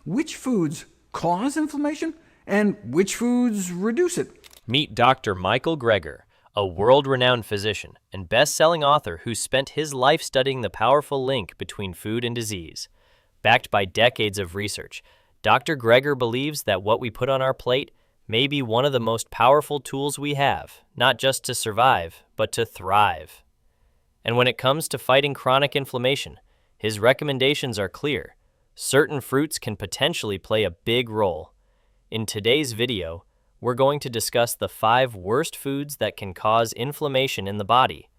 which foods cause inflammation and which foods reduce it. Meet Dr. Michael Greger, a world-renowned physician and best-selling author who spent his life studying the powerful link between food and disease. Backed by decades of research, Dr. Greger believes that what we put on our plate may be one of the most powerful tools we have, not just to survive, but to thrive. And when it comes to fighting chronic inflammation, his recommendations are clear. Certain fruits can potentially play a big role. In today's video, we're going to discuss the 5 worst foods that can cause inflammation in the body.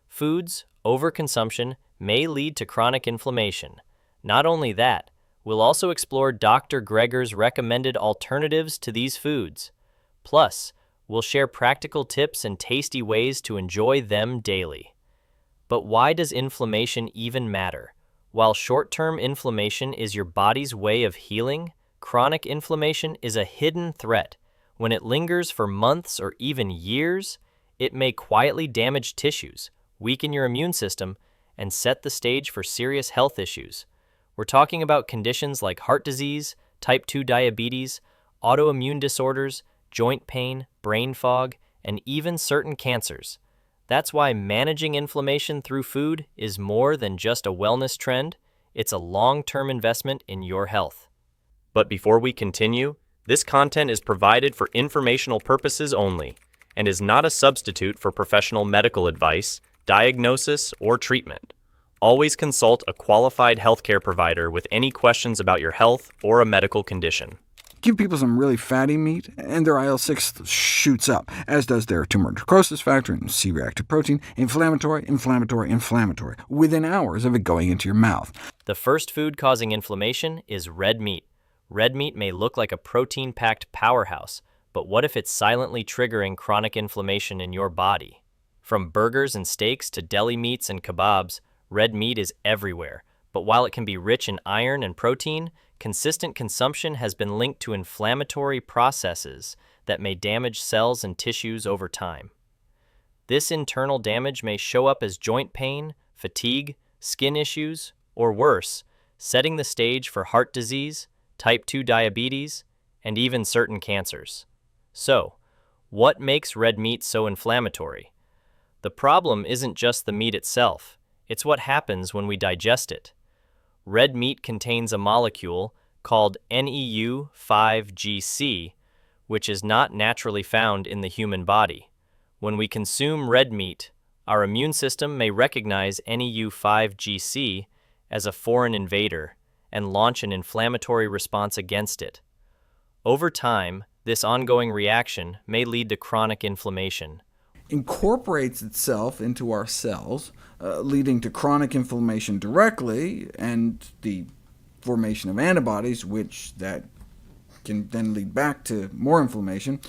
Foods overconsumption may lead to chronic inflammation. Not only that, we'll also explore Dr. Greger's recommended alternatives to these foods. Plus, we'll share practical tips and tasty ways to enjoy them daily. But why does inflammation even matter? While short-term inflammation is your body's way of healing, chronic inflammation is a hidden threat. When it lingers for months or even years, it may quietly damage tissues, weaken your immune system, and set the stage for serious health issues. We're talking about conditions like heart disease, type 2 diabetes, autoimmune disorders, joint pain, brain fog, and even certain cancers. That's why managing inflammation through food is more than just a wellness trend, it's a long-term investment in your health. But before we continue, this content is provided for informational purposes only and is not a substitute for professional medical advice, diagnosis, or treatment. Always consult a qualified healthcare provider with any questions about your health or a medical condition. Give people some really fatty meat, and their IL-6 shoots up, as does their tumor necrosis factor and C-reactive protein, inflammatory, within hours of it going into your mouth. The first food causing inflammation is red meat. Red meat may look like a protein-packed powerhouse, but what if it's silently triggering chronic inflammation in your body? From burgers and steaks to deli meats and kebabs, red meat is everywhere. But while it can be rich in iron and protein, consistent consumption has been linked to inflammatory processes that may damage cells and tissues over time. This internal damage may show up as joint pain, fatigue, skin issues, or worse, setting the stage for heart disease, type 2 diabetes, and even certain cancers. So, what makes red meat so inflammatory? The problem isn't just the meat itself, it's what happens when we digest it. Red meat contains a molecule called NEU5GC, which is not naturally found in the human body. When we consume red meat, our immune system may recognize NEU5GC as a foreign invader and launch an inflammatory response against it. Over time, this ongoing reaction may lead to chronic inflammation. Incorporates itself into our cells, leading to chronic inflammation directly, and the formation of antibodies, which that can then lead back to more inflammation,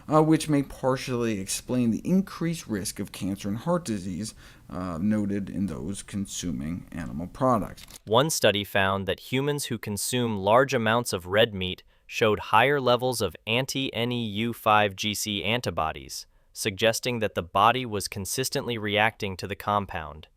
which may partially explain the increased risk of cancer and heart disease noted in those consuming animal products. One study found that humans who consume large amounts of red meat showed higher levels of anti-NEU5GC antibodies, suggesting that the body was consistently reacting to the compound.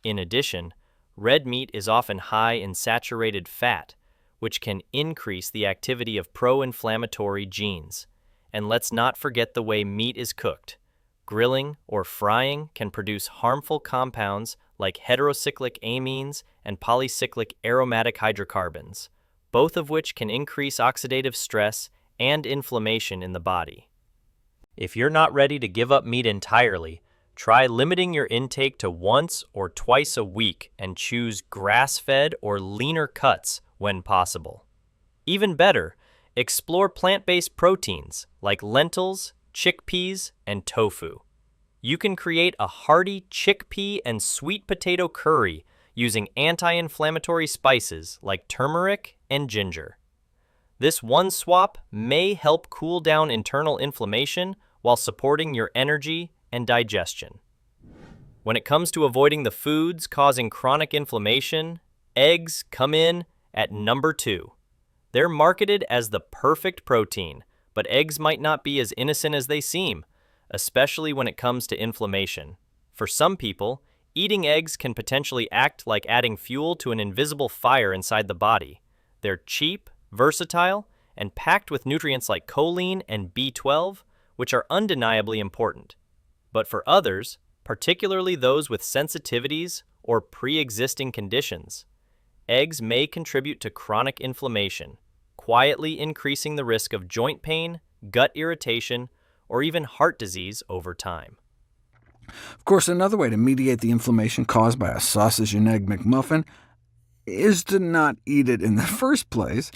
In addition, red meat is often high in saturated fat, which can increase the activity of pro-inflammatory genes. And let's not forget the way meat is cooked. Grilling or frying can produce harmful compounds like heterocyclic amines and polycyclic aromatic hydrocarbons, both of which can increase oxidative stress and inflammation in the body. If you're not ready to give up meat entirely, try limiting your intake to once or twice a week and choose grass-fed or leaner cuts when possible. Even better, explore plant-based proteins like lentils, chickpeas, and tofu. You can create a hearty chickpea and sweet potato curry using anti-inflammatory spices like turmeric and ginger. This one swap may help cool down internal inflammation while supporting your energy and digestion. When it comes to avoiding the foods causing chronic inflammation, eggs come in at number 2. They're marketed as the perfect protein, but eggs might not be as innocent as they seem, especially when it comes to inflammation. For some people, eating eggs can potentially act like adding fuel to an invisible fire inside the body. They're cheap, versatile, and packed with nutrients like choline and B12, which are undeniably important. But for others, particularly those with sensitivities or pre-existing conditions, eggs may contribute to chronic inflammation, quietly increasing the risk of joint pain, gut irritation, or even heart disease over time. Of course, another way to mediate the inflammation caused by a sausage and egg McMuffin is to not eat it in the first place.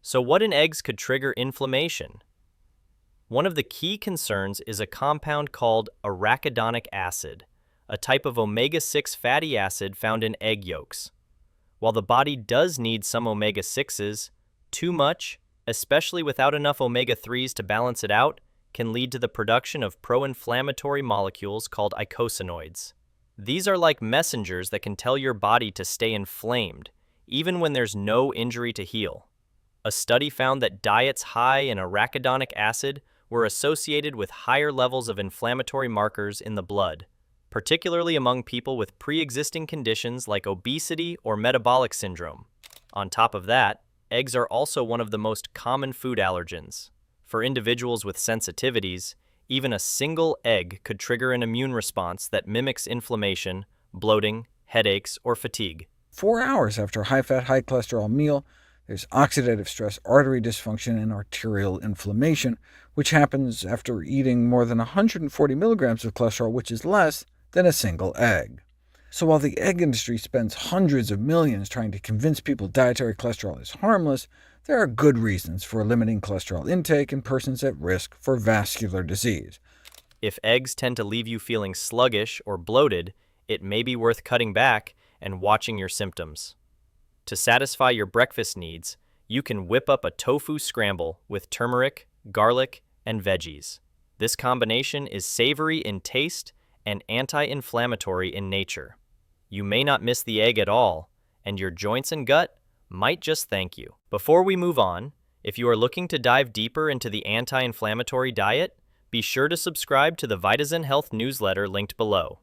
So what in eggs could trigger inflammation? One of the key concerns is a compound called arachidonic acid, a type of omega-6 fatty acid found in egg yolks. While the body does need some omega-6s, too much, especially without enough omega-3s to balance it out, can lead to the production of pro-inflammatory molecules called eicosanoids. These are like messengers that can tell your body to stay inflamed, even when there's no injury to heal. A study found that diets high in arachidonic acid were associated with higher levels of inflammatory markers in the blood, particularly among people with pre-existing conditions like obesity or metabolic syndrome. On top of that, eggs are also one of the most common food allergens. For individuals with sensitivities, even a single egg could trigger an immune response that mimics inflammation, bloating, headaches, or fatigue. 4 hours after a high-fat, high-cholesterol meal, there's oxidative stress, artery dysfunction, and arterial inflammation, which happens after eating more than 140 milligrams of cholesterol, which is less than a single egg. So while the egg industry spends hundreds of millions trying to convince people dietary cholesterol is harmless, there are good reasons for limiting cholesterol intake in persons at risk for vascular disease. If eggs tend to leave you feeling sluggish or bloated, it may be worth cutting back and watching your symptoms. To satisfy your breakfast needs, you can whip up a tofu scramble with turmeric, garlic, and veggies. This combination is savory in taste and anti-inflammatory in nature. You may not miss the egg at all, and your joints and gut might just thank you. Before we move on, if you are looking to dive deeper into the anti-inflammatory diet, be sure to subscribe to the Vitazen Health newsletter linked below.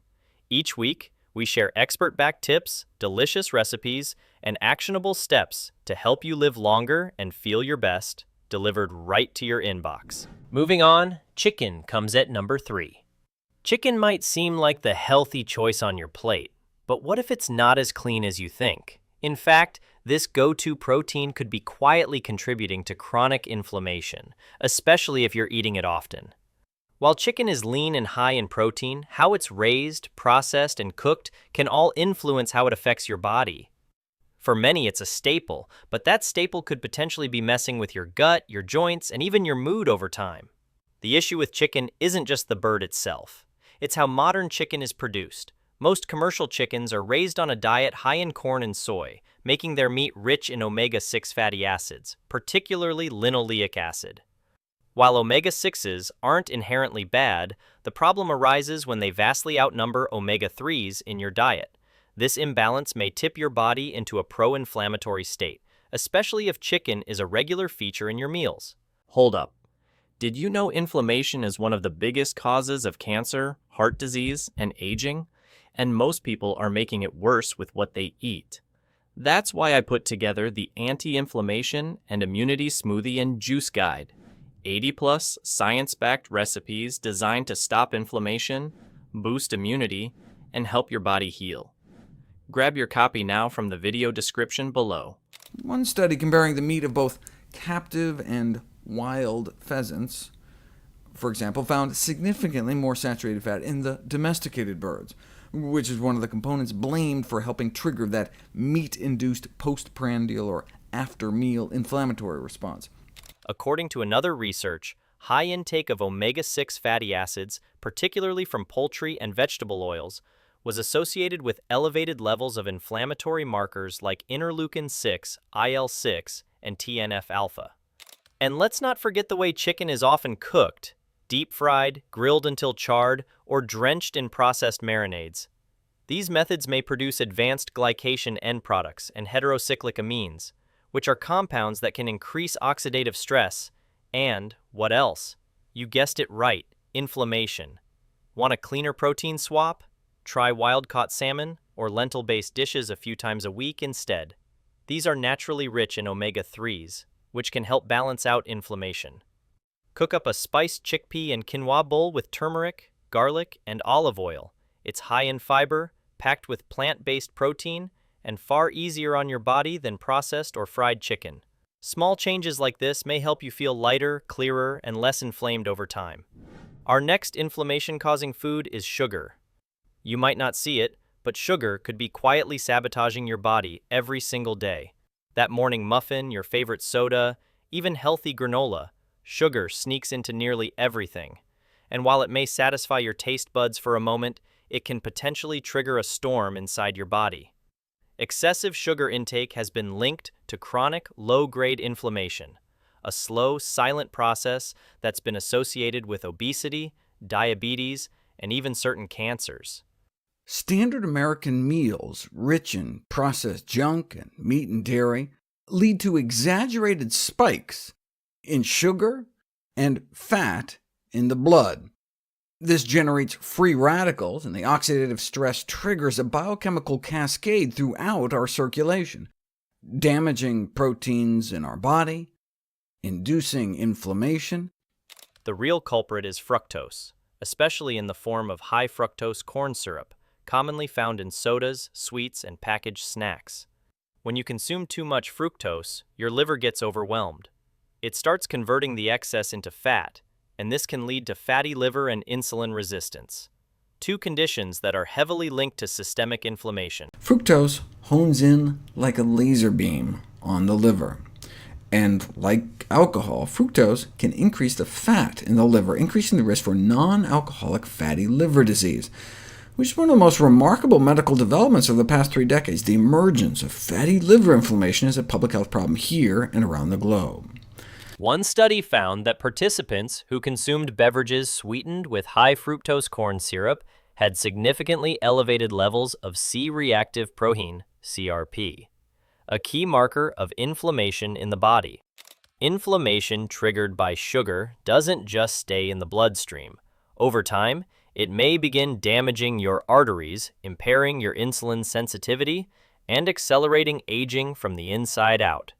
Each week, we share expert-backed tips, delicious recipes, and actionable steps to help you live longer and feel your best, delivered right to your inbox. Moving on, chicken comes at number 3. Chicken might seem like the healthy choice on your plate, but what if it's not as clean as you think? In fact, this go-to protein could be quietly contributing to chronic inflammation, especially if you're eating it often. While chicken is lean and high in protein, how it's raised, processed, and cooked can all influence how it affects your body. For many, it's a staple, but that staple could potentially be messing with your gut, your joints, and even your mood over time. The issue with chicken isn't just the bird itself. It's how modern chicken is produced. Most commercial chickens are raised on a diet high in corn and soy, making their meat rich in omega-6 fatty acids, particularly linoleic acid. While omega-6s aren't inherently bad, the problem arises when they vastly outnumber omega-3s in your diet. This imbalance may tip your body into a pro-inflammatory state, especially if chicken is a regular feature in your meals. Hold up. Did you know inflammation is one of the biggest causes of cancer, heart disease, and aging? And most people are making it worse with what they eat. That's why I put together the Anti-Inflammation and Immunity Smoothie and Juice Guide. 80-plus science-backed recipes designed to stop inflammation, boost immunity, and help your body heal. Grab your copy now from the video description below. One study comparing the meat of both captive and wild pheasants, for example, found significantly more saturated fat in the domesticated birds, which is one of the components blamed for helping trigger that meat-induced postprandial or after-meal inflammatory response. According to another research, high intake of omega-6 fatty acids, particularly from poultry and vegetable oils, was associated with elevated levels of inflammatory markers like interleukin-6, IL-6, and TNF-alpha. And let's not forget the way chicken is often cooked: deep-fried, grilled until charred, or drenched in processed marinades. These methods may produce advanced glycation end products and heterocyclic amines, which are compounds that can increase oxidative stress and, what else? You guessed it right, inflammation. Want a cleaner protein swap? Try wild-caught salmon or lentil-based dishes a few times a week instead. These are naturally rich in omega-3s, which can help balance out inflammation. Cook up a spiced chickpea and quinoa bowl with turmeric, garlic, and olive oil. It's high in fiber, packed with plant-based protein, and far easier on your body than processed or fried chicken. Small changes like this may help you feel lighter, clearer, and less inflamed over time. Our next inflammation-causing food is sugar. You might not see it, but sugar could be quietly sabotaging your body every single day. That morning muffin, your favorite soda, even healthy granola, sugar sneaks into nearly everything. And while it may satisfy your taste buds for a moment, it can potentially trigger a storm inside your body. Excessive sugar intake has been linked to chronic, low-grade inflammation, a slow, silent process that's been associated with obesity, diabetes, and even certain cancers. Standard American meals, rich in processed junk and meat and dairy, lead to exaggerated spikes in sugar and fat in the blood. This generates free radicals, and the oxidative stress triggers a biochemical cascade throughout our circulation, damaging proteins in our body, inducing inflammation. The real culprit is fructose, especially in the form of high fructose corn syrup, commonly found in sodas, sweets, and packaged snacks. When you consume too much fructose, your liver gets overwhelmed. It starts converting the excess into fat, and this can lead to fatty liver and insulin resistance, two conditions that are heavily linked to systemic inflammation. Fructose hones in like a laser beam on the liver. And like alcohol, fructose can increase the fat in the liver, increasing the risk for non-alcoholic fatty liver disease, which is one of the most remarkable medical developments of the past 3 decades. The emergence of fatty liver inflammation is a public health problem here and around the globe. One study found that participants who consumed beverages sweetened with high fructose corn syrup had significantly elevated levels of C-reactive protein, CRP, a key marker of inflammation in the body. Inflammation triggered by sugar doesn't just stay in the bloodstream. Over time, it may begin damaging your arteries, impairing your insulin sensitivity, and accelerating aging from the inside out.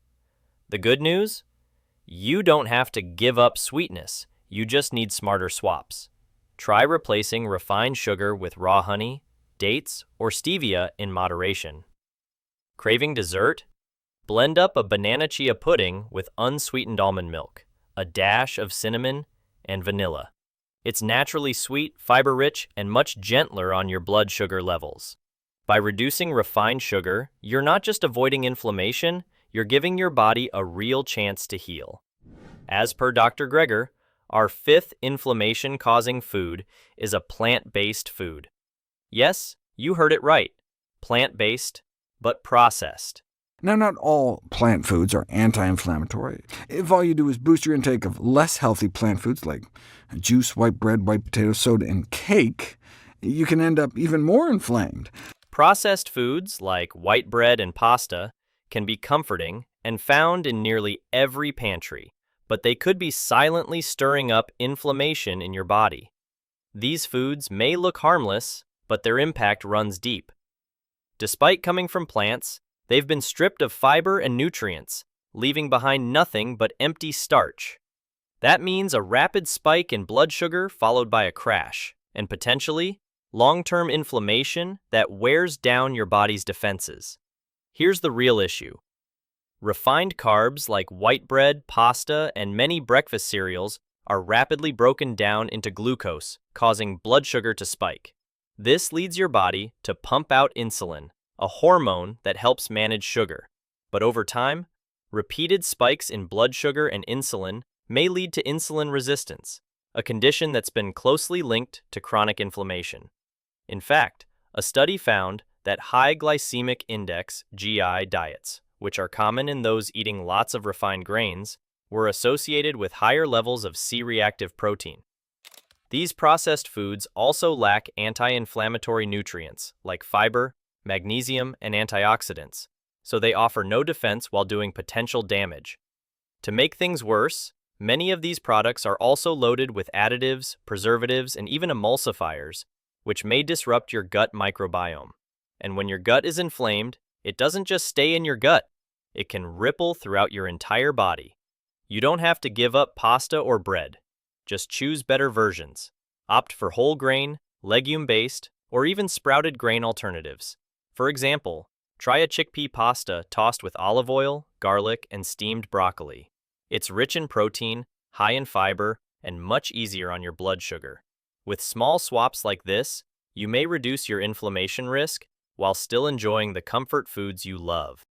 The good news? You don't have to give up sweetness, you just need smarter swaps. Try replacing refined sugar with raw honey, dates, or stevia in moderation. Craving dessert? Blend up a banana chia pudding with unsweetened almond milk, a dash of cinnamon, and vanilla. It's naturally sweet, fiber-rich, and much gentler on your blood sugar levels. By reducing refined sugar, you're not just avoiding inflammation, you're giving your body a real chance to heal. As per Dr. Greger, our 5th inflammation-causing food is a plant-based food. Yes, you heard it right. Plant-based, but processed. Now, not all plant foods are anti-inflammatory. If all you do is boost your intake of less healthy plant foods like juice, white bread, white potato, soda, and cake, you can end up even more inflamed. Processed foods like white bread and pasta can be comforting and found in nearly every pantry, but they could be silently stirring up inflammation in your body. These foods may look harmless, but their impact runs deep. Despite coming from plants, they've been stripped of fiber and nutrients, leaving behind nothing but empty starch. That means a rapid spike in blood sugar followed by a crash, and potentially long-term inflammation that wears down your body's defenses. Here's the real issue. Refined carbs like white bread, pasta, and many breakfast cereals are rapidly broken down into glucose, causing blood sugar to spike. This leads your body to pump out insulin, a hormone that helps manage sugar. But over time, repeated spikes in blood sugar and insulin may lead to insulin resistance, a condition that's been closely linked to chronic inflammation. In fact, a study found that high glycemic index (GI) diets, which are common in those eating lots of refined grains, were associated with higher levels of C-reactive protein. These processed foods also lack anti-inflammatory nutrients like fiber, magnesium, and antioxidants, so they offer no defense while doing potential damage. To make things worse, many of these products are also loaded with additives, preservatives, and even emulsifiers, which may disrupt your gut microbiome. And when your gut is inflamed, it doesn't just stay in your gut, it can ripple throughout your entire body. You don't have to give up pasta or bread. Just choose better versions. Opt for whole grain, legume-based, or even sprouted grain alternatives. For example, try a chickpea pasta tossed with olive oil, garlic, and steamed broccoli. It's rich in protein, high in fiber, and much easier on your blood sugar. With small swaps like this, you may reduce your inflammation risk while still enjoying the comfort foods you love.